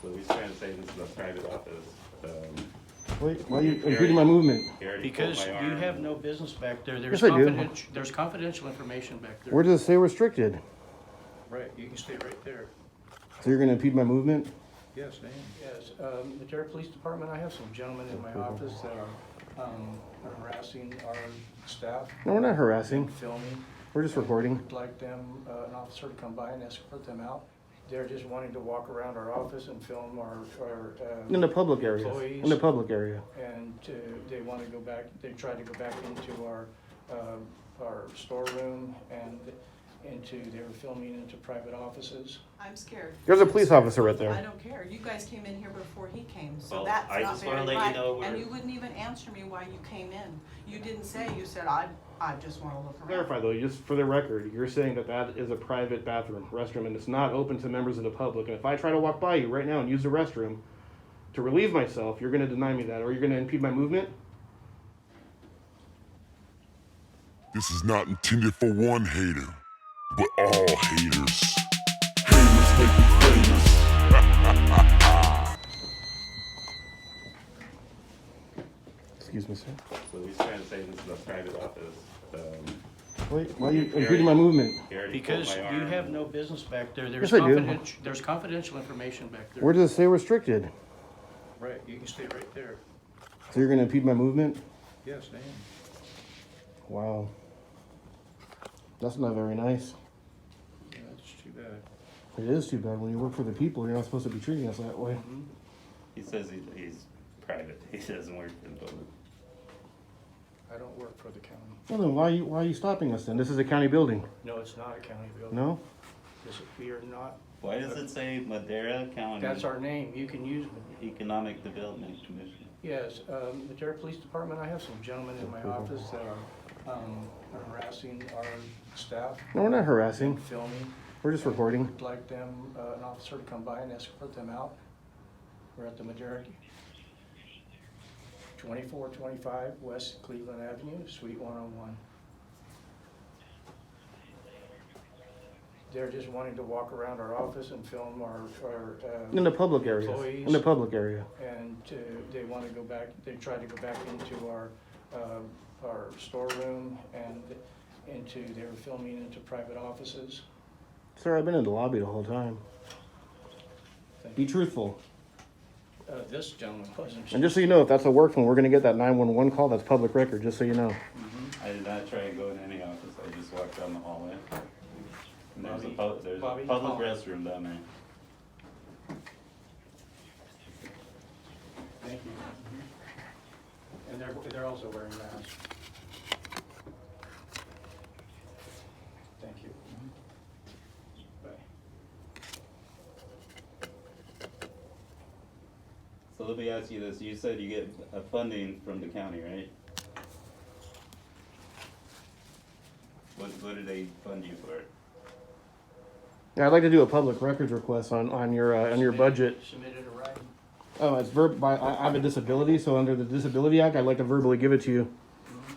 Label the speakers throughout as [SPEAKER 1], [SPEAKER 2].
[SPEAKER 1] So he's trying to say this is a private office.
[SPEAKER 2] Wait, why are you impeding my movement?
[SPEAKER 3] Because you have no business back there.
[SPEAKER 2] Yes, I do.
[SPEAKER 3] There's confidential information back there.
[SPEAKER 2] Where does it say restricted?
[SPEAKER 3] Right, you can stay right there.
[SPEAKER 2] So you're going to impede my movement?
[SPEAKER 3] Yes, ma'am. Yes, Madera Police Department, I have some gentlemen in my office that are harassing our staff.
[SPEAKER 2] No, we're not harassing.
[SPEAKER 3] And filming.
[SPEAKER 2] We're just recording.
[SPEAKER 3] We'd like them, an officer to come by and escort them out. They're just wanting to walk around our office and film our
[SPEAKER 2] In the public area.
[SPEAKER 3] employees.
[SPEAKER 2] In the public area.
[SPEAKER 3] And they want to go back, they tried to go back into our storeroom and they were filming into private offices.
[SPEAKER 4] I'm scared.
[SPEAKER 2] There's a police officer right there.
[SPEAKER 4] I don't care. You guys came in here before he came, so
[SPEAKER 1] Well,
[SPEAKER 4] that's
[SPEAKER 1] I
[SPEAKER 4] not
[SPEAKER 1] just wanna
[SPEAKER 4] very
[SPEAKER 1] let you
[SPEAKER 4] right.
[SPEAKER 1] know
[SPEAKER 4] And
[SPEAKER 1] we're-
[SPEAKER 4] you wouldn't even answer me why you came in. You didn't say, you said, I just wanna look around.
[SPEAKER 2] Clarify though, just for the record, you're saying that that is a private bathroom, restroom, and it's not open to members of the public. And if I try to walk by you right now and use the restroom to relieve myself, you're going to deny me that, or you're going to impede my movement?
[SPEAKER 5] This is not intended for one hater, but all haters. Haters make me famous.
[SPEAKER 2] Excuse me, sir.
[SPEAKER 1] So he's trying to say this is a private office.
[SPEAKER 2] Wait, why are you impeding my movement?
[SPEAKER 1] He already
[SPEAKER 3] Because
[SPEAKER 1] pulled my
[SPEAKER 3] you
[SPEAKER 1] arm.
[SPEAKER 3] have no business back there.
[SPEAKER 2] Yes, I do.
[SPEAKER 3] There's confidential information back there.
[SPEAKER 2] Where does it say restricted?
[SPEAKER 3] Right, you can stay right there.
[SPEAKER 2] So you're going to impede my movement?
[SPEAKER 3] Yes, ma'am.
[SPEAKER 2] Wow. That's not very nice.
[SPEAKER 3] Yeah, that's too bad.
[SPEAKER 2] It is too bad. When you work for the people, you're not supposed to be treating us that way.
[SPEAKER 1] He says he's private. He doesn't work in public.
[SPEAKER 3] I don't work for the county.
[SPEAKER 2] Well, then why are you stopping us then? This is a county building.
[SPEAKER 3] No, it's not a county building.
[SPEAKER 2] No?
[SPEAKER 3] We are not.
[SPEAKER 1] Why does it say Madera County
[SPEAKER 3] That's our name. You can use it.
[SPEAKER 1] Economic Development Commission?
[SPEAKER 3] Yes, Madera Police Department, I have some gentlemen in my office that are harassing our staff.
[SPEAKER 2] No, we're not harassing.
[SPEAKER 3] And filming.
[SPEAKER 2] We're just recording.
[SPEAKER 3] We'd like them, an officer to come by and escort them out. We're at the Madera 2425 West Cleveland Avenue, Suite 101. They're just wanting to walk around our office and film our
[SPEAKER 2] In the public area.
[SPEAKER 3] employees.
[SPEAKER 2] In the public area.
[SPEAKER 3] And they want to go back, they tried to go back into our storeroom and they were filming into private offices.
[SPEAKER 2] Sir, I've been in the lobby the whole time. Be truthful.
[SPEAKER 3] This gentleman wasn't.
[SPEAKER 2] And just so you know, if that's a work phone, we're going to get that 911 call. That's public record, just so you know.
[SPEAKER 1] I did not try and go in any office. I just walked down the hallway. And there's
[SPEAKER 3] Bobby,
[SPEAKER 1] a public
[SPEAKER 3] call.
[SPEAKER 1] restroom down there.
[SPEAKER 3] Thank you. And they're also wearing masks. Thank you. Bye.
[SPEAKER 1] So let me ask you this. You said you get funding from the county, right? What do they fund you for?
[SPEAKER 2] Yeah, I'd like to do a public records request on your budget.
[SPEAKER 3] Submitted a writing.
[SPEAKER 2] Oh, it's I have a disability, so under the Disability Act, I'd like to verbally give it to you.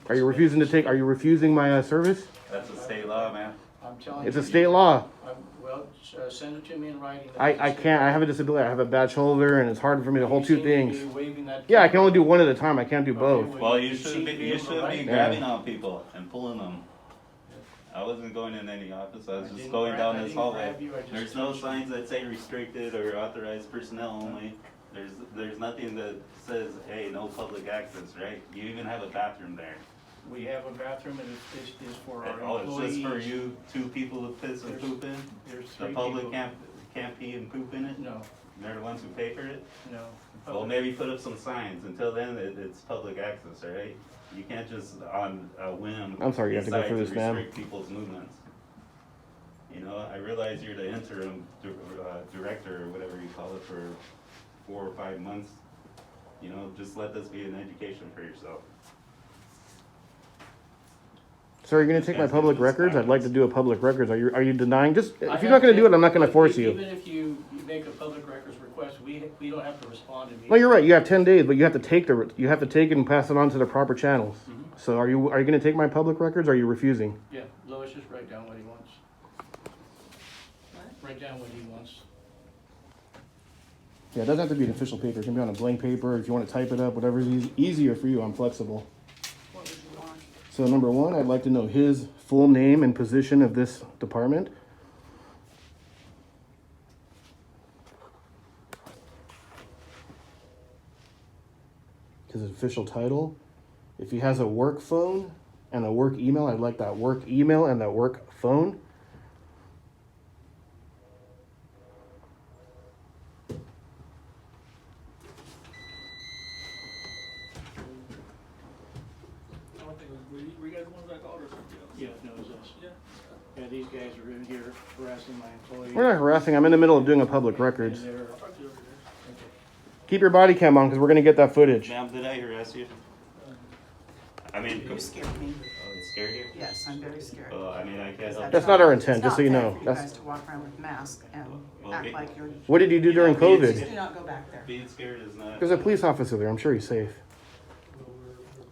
[SPEAKER 2] Are you refusing my service?
[SPEAKER 1] That's a state law, man.
[SPEAKER 3] I'm telling you.
[SPEAKER 2] It's a state law.
[SPEAKER 3] Well, send it to me in writing.
[SPEAKER 2] I can't. I have a disability. I have a bad shoulder, and it's hard for me to hold two things.
[SPEAKER 3] Waving that
[SPEAKER 2] Yeah, I can only do one at a time. I can't do both.
[SPEAKER 1] Well, you should be
[SPEAKER 3] Yeah.
[SPEAKER 1] grabbing on people and pulling them. I wasn't going in any office. I was just going down this hallway. There's no signs that say restricted or authorized personnel only. There's nothing that says, hey, no public access, right? You even have a bathroom there.
[SPEAKER 3] We have a bathroom and it is for our
[SPEAKER 1] Oh, it's
[SPEAKER 3] employees.
[SPEAKER 1] just for you two people to piss and poop in?
[SPEAKER 3] There's
[SPEAKER 1] The
[SPEAKER 3] three
[SPEAKER 1] public
[SPEAKER 3] people.
[SPEAKER 1] can't pee and poop in it?
[SPEAKER 3] No,
[SPEAKER 1] They're the ones who pay for it?
[SPEAKER 3] no.
[SPEAKER 1] Well, maybe put up some signs. Until then, it's public access, all right? You can't just on a whim.
[SPEAKER 2] I'm sorry, you have to go
[SPEAKER 1] decide
[SPEAKER 2] through this, ma'am.
[SPEAKER 1] Restrict people's movements. You know, I realize you're the interim director or whatever you call it for 4 or 5 months. You know, just let this be an education for yourself.
[SPEAKER 2] So are you going to take my public records? I'd like to do a public records. Are you denying? Just
[SPEAKER 3] I
[SPEAKER 2] if you're not going to do it, I'm not going to force you.
[SPEAKER 3] Even if you make a public records request, we don't have to respond immediately.
[SPEAKER 2] No, you're right. You have 10 days, but you have to take it and pass it on to the proper channels.
[SPEAKER 3] Mhm.
[SPEAKER 2] So are you going to take my public records? Or are you refusing?
[SPEAKER 3] Yeah, Lois, just write down what he wants.
[SPEAKER 4] What?
[SPEAKER 3] Write down what he wants.
[SPEAKER 2] Yeah, it doesn't have to be an official paper. It can be on a blank paper. If you want to type it up, whatever's easier for you, I'm flexible.
[SPEAKER 4] What would you want?
[SPEAKER 2] So number one, I'd like to know his full name and position of this department. His official title. If he has a work phone and a work email, I'd like that work email and that work phone.
[SPEAKER 6] I don't think it was, were you guys the ones that called or something else?
[SPEAKER 3] Yeah, no, it was us.
[SPEAKER 6] Yeah.
[SPEAKER 3] Yeah, these guys are in here harassing my employees.
[SPEAKER 2] We're not harassing. I'm in the middle of doing a public records.
[SPEAKER 3] And they're,
[SPEAKER 6] I'll talk to you over there.
[SPEAKER 2] Keep your body cam on because we're going to get that footage.
[SPEAKER 1] Ma'am, did I harass you? I mean,
[SPEAKER 4] You scared me.
[SPEAKER 1] oh, it scared you?
[SPEAKER 4] Yes, I'm very scared.
[SPEAKER 1] Well, I mean, I can't help
[SPEAKER 2] That's not our intent,
[SPEAKER 4] It's
[SPEAKER 2] just so you
[SPEAKER 4] not fair
[SPEAKER 2] know.
[SPEAKER 4] for you
[SPEAKER 2] That's-
[SPEAKER 4] guys to walk around with masks and
[SPEAKER 1] Well,
[SPEAKER 4] act
[SPEAKER 1] it-
[SPEAKER 4] like you're,
[SPEAKER 2] What did you do during
[SPEAKER 1] Yeah, it's-
[SPEAKER 2] COVID?
[SPEAKER 4] do not go back there.
[SPEAKER 1] Being scared is not.
[SPEAKER 2] There's a police officer there. I'm sure he's safe.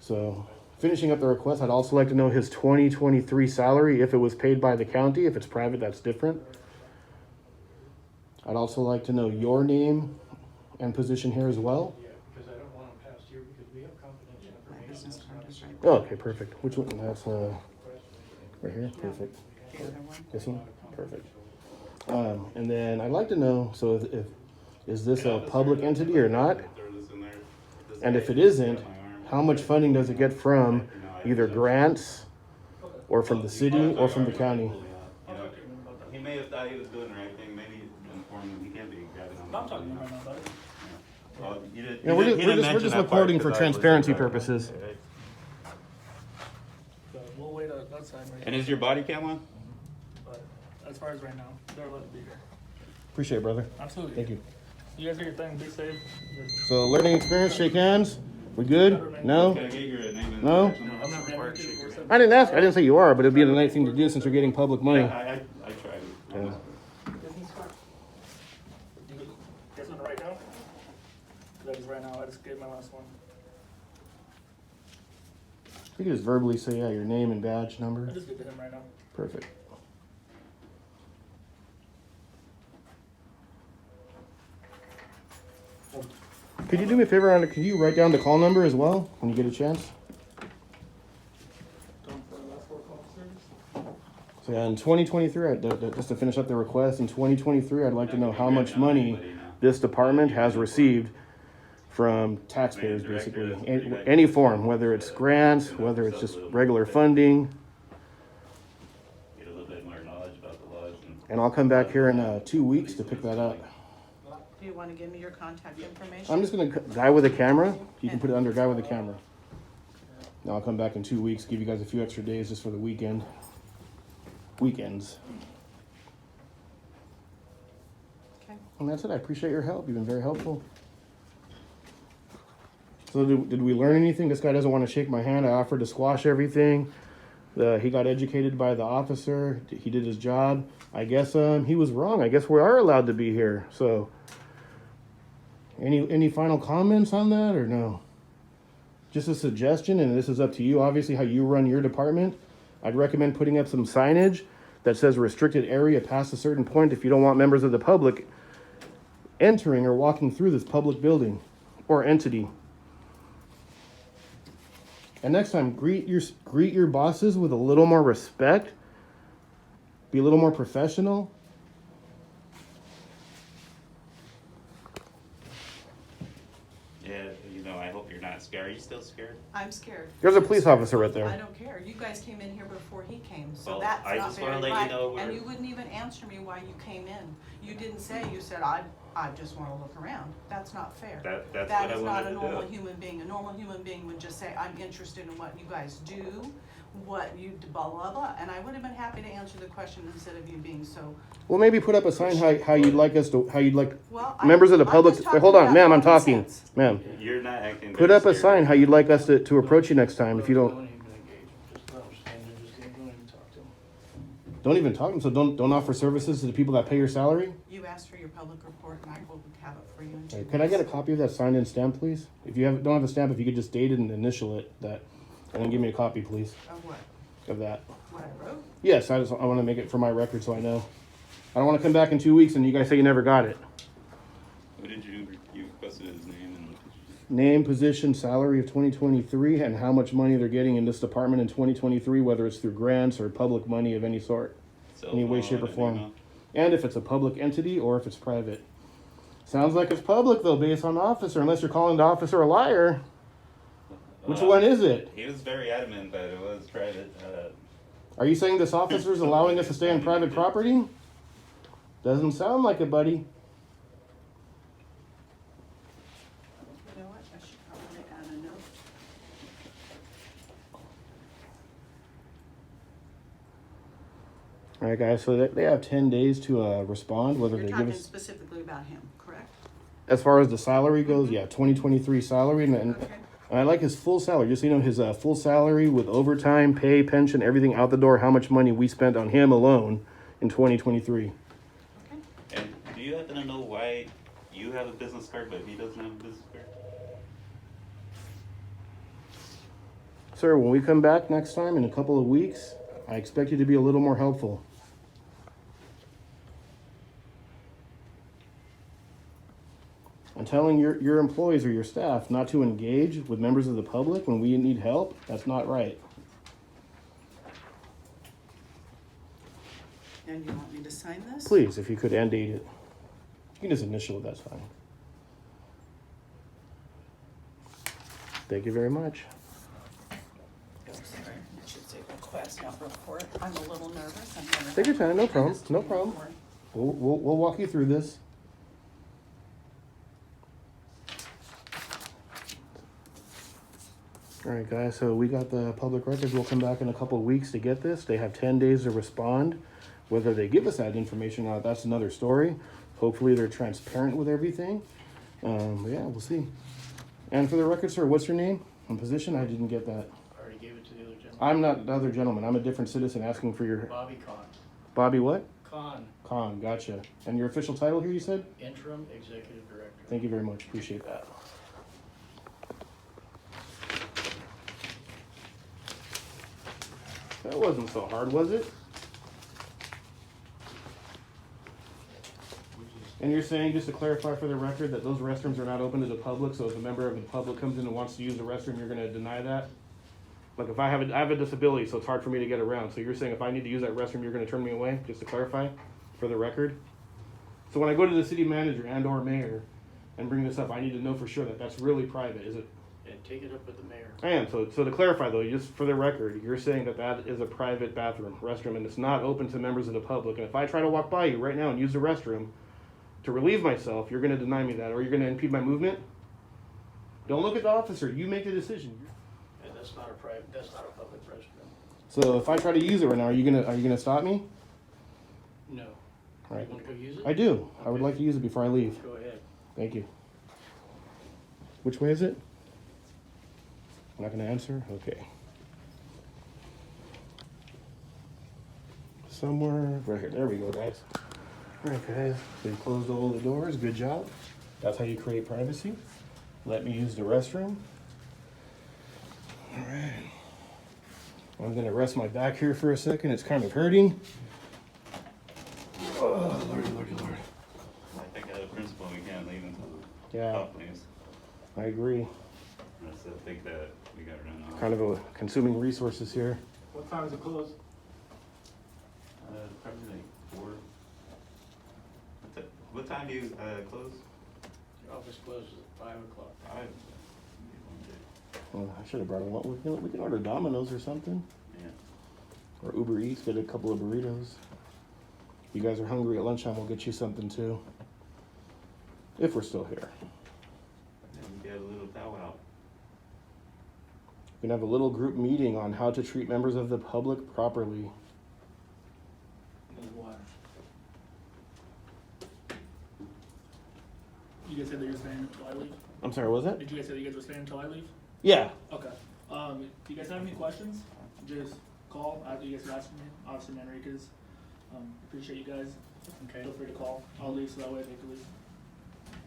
[SPEAKER 2] So, finishing up the request, I'd also like to know his 2023 salary if it was paid by the county. If it's private, that's different. I'd also like to know your name and position here as well.
[SPEAKER 3] because I don't want them passed here because we have confidential
[SPEAKER 4] My
[SPEAKER 3] information.
[SPEAKER 4] business card is right
[SPEAKER 2] Oh, okay, perfect. Which one? That's right here. Perfect.
[SPEAKER 4] there. The other one.
[SPEAKER 2] This one. Perfect. And then I'd like to know. So, if is this a public entity or not? And if it isn't, how much funding does it get from either grants or from the city or from the county?
[SPEAKER 1] You know, he may have thought he was doing the right thing. Maybe inform him he can't be grabbing on.
[SPEAKER 6] I'm talking to him right now about it.
[SPEAKER 1] Well, you did,
[SPEAKER 2] You know, we're
[SPEAKER 1] he
[SPEAKER 2] just,
[SPEAKER 1] didn't
[SPEAKER 2] we're
[SPEAKER 1] mention
[SPEAKER 2] just
[SPEAKER 1] that part
[SPEAKER 2] reporting for
[SPEAKER 1] 'cause I was
[SPEAKER 2] transparency
[SPEAKER 1] driving.
[SPEAKER 2] purposes.
[SPEAKER 1] Right.
[SPEAKER 6] But we'll wait outside right
[SPEAKER 1] And
[SPEAKER 6] now.
[SPEAKER 1] is your body cam on?
[SPEAKER 6] But as far as right now, they're allowed to be here.
[SPEAKER 2] Appreciate it, brother.
[SPEAKER 6] Absolutely.
[SPEAKER 2] Thank you.
[SPEAKER 6] You guys do your thing. Be safe.
[SPEAKER 2] So, learning experience, shake hands. We good? No?
[SPEAKER 1] Can I get your name and
[SPEAKER 2] No?
[SPEAKER 1] address?
[SPEAKER 6] I'm not required to shake your hand.
[SPEAKER 2] I didn't ask. I didn't say you are, but it'd be a nice thing to do since you're getting public money.
[SPEAKER 1] I tried.
[SPEAKER 2] Yeah.
[SPEAKER 4] Business card.
[SPEAKER 6] You guys want to write down? That is right now. I just gave my last one.
[SPEAKER 2] You can just verbally say, yeah, your name and badge number.
[SPEAKER 6] I just give it to him right now.
[SPEAKER 2] Perfect. Could you do me a favor on it? Could you write down the call number as well when you get a chance?
[SPEAKER 6] Don't for the last 4 call service.
[SPEAKER 2] So yeah, in 2023, just to finish up the request, in 2023, I'd like to know how much money this department has received from taxpayers, basically, any form, whether it's grants, whether it's just regular funding.
[SPEAKER 1] Get a little bit more knowledge about the laws
[SPEAKER 2] And I'll come back here in 2 weeks to pick that up.
[SPEAKER 4] Do you want to give me your contact information?
[SPEAKER 2] I'm just gonna, guy with a camera, you can put it under guy with a camera. Now I'll come back in 2 weeks, give you guys a few extra days just for the weekends.
[SPEAKER 4] Okay.
[SPEAKER 2] And that's it, I appreciate your help, you've been very helpful. So did we learn anything? This guy doesn't want to shake my hand, I offered to squash everything. He got educated by the officer, he did his job. I guess he was wrong, I guess we are allowed to be here, so. Any final comments on that or no? Just a suggestion, and this is up to you, obviously, how you run your department. I'd recommend putting up some signage that says restricted area past a certain point if you don't want members of the public entering or walking through this public building or entity. And next time, greet your bosses with a little more respect. Be a little more professional.
[SPEAKER 1] Yeah, you know, I hope you're not scared. Are you still scared?
[SPEAKER 4] I'm scared.
[SPEAKER 2] There's a police officer right
[SPEAKER 4] I
[SPEAKER 2] there.
[SPEAKER 4] don't care. You guys came in here before he came, so
[SPEAKER 1] Well,
[SPEAKER 4] that's
[SPEAKER 1] I
[SPEAKER 4] not
[SPEAKER 1] just wanna
[SPEAKER 4] very
[SPEAKER 1] let you
[SPEAKER 4] right.
[SPEAKER 1] know
[SPEAKER 4] And
[SPEAKER 1] we're-
[SPEAKER 4] you wouldn't even answer me why you came in. You didn't say, you said, I just wanna look around. That's not fair.
[SPEAKER 1] That's
[SPEAKER 4] That
[SPEAKER 1] what I
[SPEAKER 4] is not
[SPEAKER 1] wanted
[SPEAKER 4] a
[SPEAKER 1] to
[SPEAKER 4] normal
[SPEAKER 1] do.
[SPEAKER 4] human being. A normal human being would just say, I'm interested in what you guys do, what you blah, blah, blah. And I would have been happy to answer the question instead of you being so,
[SPEAKER 2] Well, maybe put up a sign how you'd like us to, how you'd like
[SPEAKER 4] well.
[SPEAKER 2] members of the
[SPEAKER 4] I'm
[SPEAKER 2] public.
[SPEAKER 4] just
[SPEAKER 2] Wait,
[SPEAKER 4] talking
[SPEAKER 2] hold on,
[SPEAKER 4] about
[SPEAKER 2] ma'am, I'm
[SPEAKER 4] common
[SPEAKER 2] talking.
[SPEAKER 4] sense.
[SPEAKER 2] Ma'am,
[SPEAKER 1] You're not acting.
[SPEAKER 2] put
[SPEAKER 1] very
[SPEAKER 2] up a
[SPEAKER 1] scared.
[SPEAKER 2] sign how you'd like us to approach you next time if you
[SPEAKER 3] Don't
[SPEAKER 2] don't.
[SPEAKER 3] even engage them, just let them stand there, just don't even talk to them.
[SPEAKER 2] Don't even talk to them, so don't offer services to the people that pay your salary?
[SPEAKER 4] You asked for your public report and I will have it for you in 2
[SPEAKER 2] Hey,
[SPEAKER 4] weeks.
[SPEAKER 2] could I get a copy of that signed in stamp, please? If you don't have a stamp, if you could just date it and initial it, and then give me a copy, please,
[SPEAKER 4] Of what?
[SPEAKER 2] of that.
[SPEAKER 4] What I wrote?
[SPEAKER 2] Yes, I wanna make it for my record so I know. I don't wanna come back in 2 weeks and you guys say you never got it.
[SPEAKER 1] What did you requested his name and
[SPEAKER 2] Name, position, salary of 2023, and how much money they're getting in this department in 2023, whether it's through grants or public money of any sort, any way, shape, or form. And if it's a public entity or if it's private. Sounds like it's public though, based on officer, unless you're calling the officer a liar. Which one is it?
[SPEAKER 1] He was very adamant that it was private.
[SPEAKER 2] Are you saying this officer is allowing us to stay on private property? Doesn't sound like it, buddy.
[SPEAKER 4] You know what, I should probably add a note.
[SPEAKER 2] All right, guys, so they have 10 days to respond, whether
[SPEAKER 4] You're
[SPEAKER 2] they give
[SPEAKER 4] talking
[SPEAKER 2] us...
[SPEAKER 4] specifically about him, correct?
[SPEAKER 2] As far as the salary goes, yeah, 2023 salary, and
[SPEAKER 4] Okay.
[SPEAKER 2] I like his full salary. Just so you know, his full salary with overtime, pay, pension, everything out the door. How much money we spent on him alone in 2023?
[SPEAKER 4] Okay.
[SPEAKER 1] And do you happen to know why you have a business card but he doesn't have a business card?
[SPEAKER 2] Sir, when we come back next time in a couple of weeks, I expect you to be a little more helpful. And telling your employees or your staff not to engage with members of the public when we need help, that's not right.
[SPEAKER 4] And you want me to sign this?
[SPEAKER 2] Please, if you could and date it. You can just initial it, that's fine. Thank you very much.
[SPEAKER 4] Oh, sorry. I should say request, not report. I'm a little nervous. I'm gonna
[SPEAKER 2] Take your time, no
[SPEAKER 4] do
[SPEAKER 2] problem,
[SPEAKER 4] this to
[SPEAKER 2] no
[SPEAKER 4] you
[SPEAKER 2] problem.
[SPEAKER 4] before.
[SPEAKER 2] We'll walk you through this. All right, guys, so we got the public records. We'll come back in a couple of weeks to get this. They have 10 days to respond. Whether they give us that information or not, that's another story. Hopefully they're transparent with everything. But yeah, we'll see. And for the record, sir, what's your name and position? I didn't get that.
[SPEAKER 3] I already gave it to the other gentleman.
[SPEAKER 2] I'm not the other gentleman. I'm a different citizen asking for your...
[SPEAKER 3] Bobby Kahn.
[SPEAKER 2] Bobby what?
[SPEAKER 3] Kahn,
[SPEAKER 2] Khan, gotcha. And your official title here, you said?
[SPEAKER 3] Interim Executive Director.
[SPEAKER 2] Thank you very much. Appreciate that. That wasn't so hard, was it? And you're saying, just to clarify for the record, that those restrooms are not open to the public, so if a member of the public comes in and wants to use the restroom, you're gonna deny that? Like if I have a disability, so it's hard for me to get around, so you're saying if I need to use that restroom, you're gonna turn me away, just to clarify, for the record? So when I go to the city manager and or mayor and bring this up, I need to know for sure that that's really private, is it?
[SPEAKER 3] And take it up with the mayor.
[SPEAKER 2] I am, so to clarify though, just for the record, you're saying that that is a private bathroom, restroom, and it's not open to members of the public, and if I try to walk by you right now and use the restroom to relieve myself, you're gonna deny me that, or you're gonna impede my movement? Don't look at the officer, you make the decision.
[SPEAKER 3] And that's not a public restroom.
[SPEAKER 2] So if I try to use it right now, are you gonna stop me?
[SPEAKER 3] No.
[SPEAKER 2] All right.
[SPEAKER 3] You wanna go use it?
[SPEAKER 2] I do. I would
[SPEAKER 3] Okay.
[SPEAKER 2] like to use it before I leave.
[SPEAKER 3] Go ahead.
[SPEAKER 2] Thank you. Which way is it? I'm not gonna answer? Okay. Somewhere right here. There we go, guys. All right, guys. They closed all the doors. Good job. That's how you create privacy. Let me use the restroom. All right. I'm gonna rest my back here for a second. It's kind of hurting. Oh, Lordy, Lordy, Lord.
[SPEAKER 1] I think as a principle we can't leave until the
[SPEAKER 2] Yeah.
[SPEAKER 1] top leaves.
[SPEAKER 2] I agree.
[SPEAKER 1] That's the thing that we got run off.
[SPEAKER 2] Kind of a consuming resources here.
[SPEAKER 6] What time is it closed?
[SPEAKER 1] Probably like 4. What time do you close?
[SPEAKER 3] Your office closes at 5 o'clock.
[SPEAKER 1] 5.
[SPEAKER 2] Well, I should have brought one. We can order Domino's or something.
[SPEAKER 1] Yeah.
[SPEAKER 2] Or Uber Eats, get a couple of burritos. If you guys are hungry at lunchtime, we'll get you something too. If we're still here.
[SPEAKER 1] And we get a little powwow.
[SPEAKER 2] We can have a little group meeting on how to treat members of the public properly.
[SPEAKER 3] Need water.
[SPEAKER 6] You guys said that you're staying until I leave?
[SPEAKER 2] I'm sorry, what was that?
[SPEAKER 6] Did you guys say that you guys were staying until I leave?
[SPEAKER 2] Yeah.
[SPEAKER 6] Okay. Do you guys have any questions? Just call after you guys are asking me. Officer Manriquez. Appreciate you guys.
[SPEAKER 3] Okay.
[SPEAKER 6] Feel free to call. I'll leave so that way they can leave.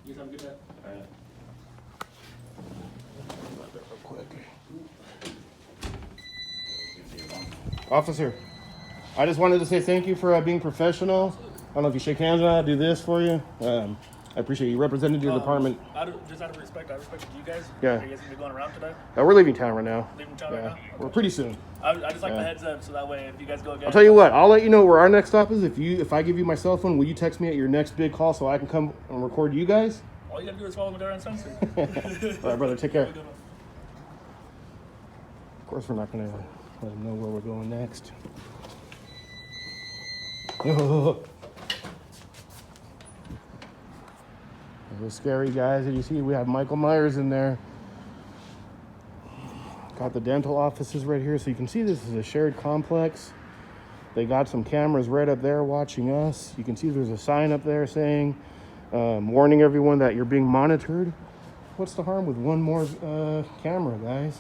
[SPEAKER 6] You guys have a good day.
[SPEAKER 2] Real quick. Officer, I just wanted to say thank you for being professional. I don't know if you shake hands or not, I'll do this for you. I appreciate you represented your department.
[SPEAKER 6] Just out of respect, I respect you guys.
[SPEAKER 2] Yeah.
[SPEAKER 6] Are you guys gonna be going around today?
[SPEAKER 2] We're leaving town right now.
[SPEAKER 6] Leaving town
[SPEAKER 2] Yeah,
[SPEAKER 6] right now?
[SPEAKER 2] we're pretty soon.
[SPEAKER 6] I just like the heads up, so that way if you guys go again.
[SPEAKER 2] I'll tell you what. I'll let you know where our next stop is. If I give you my cell phone, will you text me at your next big call so I can come and record you guys?
[SPEAKER 6] All you gotta do is follow Madera and Spencer.
[SPEAKER 2] All right, brother. Take care. Of course, we're not gonna let them know where we're going next. It was scary, guys. As you see, we have Michael Myers in there. Got the dental offices right here, so you can see this is a shared complex. They got some cameras right up there watching us. You can see there's a sign up there saying, warning everyone that you're being monitored. What's the harm with one more camera, guys?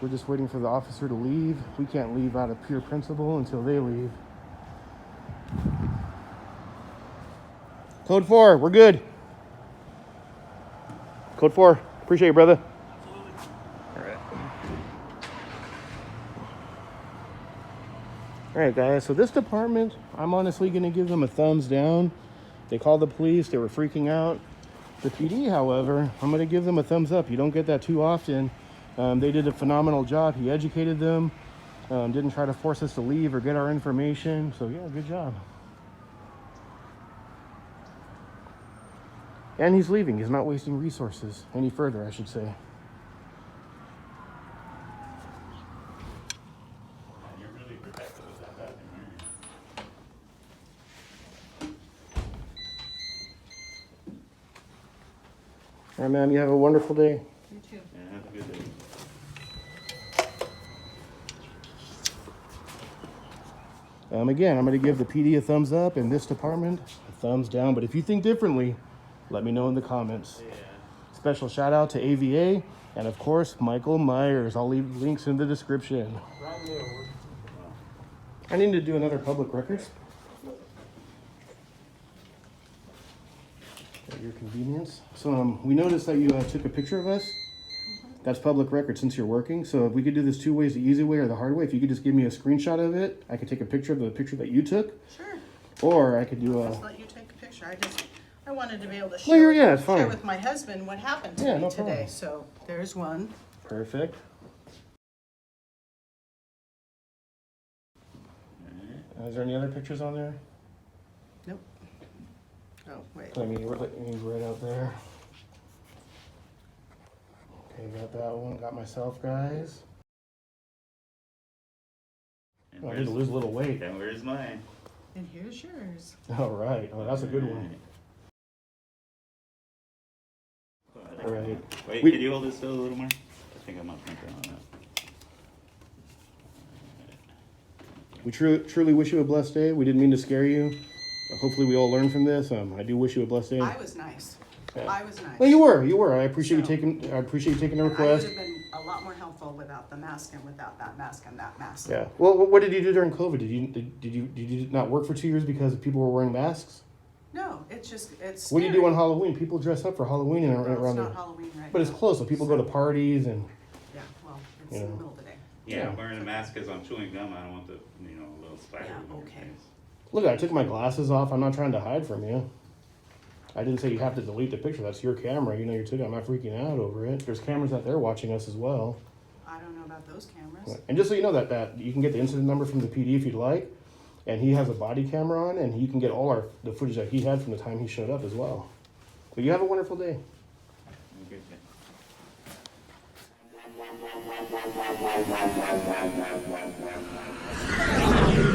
[SPEAKER 2] We're just waiting for the officer to leave. We can't leave out of pure principle until they leave. Code 4, we're good. Code 4, appreciate you, brother. All right, guys, so this department, I'm honestly going to give them a thumbs down. They called the police. They were freaking out. The PD, however, I'm going to give them a thumbs up. You don't get that too often. They did a phenomenal job. He educated them, didn't try to force us to leave or get our information. So, yeah, good job. And he's leaving. He's not wasting resources any further, I should say.
[SPEAKER 1] You're really protective of that bathroom,
[SPEAKER 2] All right, ma'am, you have a wonderful day.
[SPEAKER 4] You too.
[SPEAKER 1] Yeah, have a good day.
[SPEAKER 2] Again, I'm going to give the PD a thumbs up and this department a thumbs down. But if you think differently, let me know in the comments.
[SPEAKER 1] Yeah.
[SPEAKER 2] Special shout out to AVA and, of course, Michael Myers. I'll leave links in the description. I need to do another public records. At your convenience. So we noticed that you took a picture of us. That's public record since you're working. So if we could do this 2 ways, the easy way or the hard way. If you could just give me a screenshot of it, I could take a picture of the picture that you took.
[SPEAKER 4] Sure.
[SPEAKER 2] Or I could do a...
[SPEAKER 4] Just let you take a picture. I wanted to be able to
[SPEAKER 2] Well,
[SPEAKER 4] share,
[SPEAKER 2] yeah, it's fine.
[SPEAKER 4] share with my husband what happened to
[SPEAKER 2] Yeah,
[SPEAKER 4] me
[SPEAKER 2] no
[SPEAKER 4] today.
[SPEAKER 2] problem.
[SPEAKER 4] So there's one.
[SPEAKER 2] Perfect. Is there any other pictures on there?
[SPEAKER 4] Nope. Oh, wait.
[SPEAKER 2] I mean, he's right out there. Okay, got that one. Got myself, guys.
[SPEAKER 1] And
[SPEAKER 2] Oh, I need to lose a little weight.
[SPEAKER 1] And where's mine?
[SPEAKER 4] And here's yours.
[SPEAKER 2] All right. Oh, that's a good one. All right.
[SPEAKER 1] Wait,
[SPEAKER 2] We-
[SPEAKER 1] can you hold it still a little more? I think I'm up front on that.
[SPEAKER 2] We truly wish you a blessed day. We didn't mean to scare you. Hopefully we all learn from this. I do wish you a blessed day.
[SPEAKER 4] I was nice.
[SPEAKER 2] Yeah.
[SPEAKER 4] I was nice.
[SPEAKER 2] Well, you were. I appreciate you
[SPEAKER 4] So-
[SPEAKER 2] taking the
[SPEAKER 4] I would
[SPEAKER 2] request.
[SPEAKER 4] have been a lot more helpful without the mask and without that mask and that mask.
[SPEAKER 2] Yeah. Well, what did you do during COVID? Did you not work for 2 years because people were wearing masks?
[SPEAKER 4] No, it's
[SPEAKER 2] What do you do
[SPEAKER 4] scary.
[SPEAKER 2] on Halloween? People dress up for Halloween and
[SPEAKER 4] Well, it's
[SPEAKER 2] around
[SPEAKER 4] not
[SPEAKER 2] the.
[SPEAKER 4] Halloween right
[SPEAKER 2] But it's
[SPEAKER 4] now.
[SPEAKER 2] close, so people go to parties and.
[SPEAKER 4] Yeah, well, it's
[SPEAKER 2] You
[SPEAKER 4] in the
[SPEAKER 2] know.
[SPEAKER 4] middle of the day.
[SPEAKER 1] Yeah, I'm wearing a mask because I'm chewing gum. I don't want the, little spider
[SPEAKER 4] Yeah,
[SPEAKER 1] in your
[SPEAKER 4] okay.
[SPEAKER 1] face.
[SPEAKER 2] Look, I took my glasses off. I'm not trying to hide from you. I didn't say you have to delete the picture. That's your camera. You know you took it. I'm not freaking out over it. There's cameras out there watching us as well.
[SPEAKER 4] I don't know about those cameras.
[SPEAKER 2] And just so you know that you can get the incident number from the PD if you'd like. And he has a body camera on, and you can get all the footage that he had from the time he showed up as well. But you have a wonderful day.
[SPEAKER 1] Have a good day.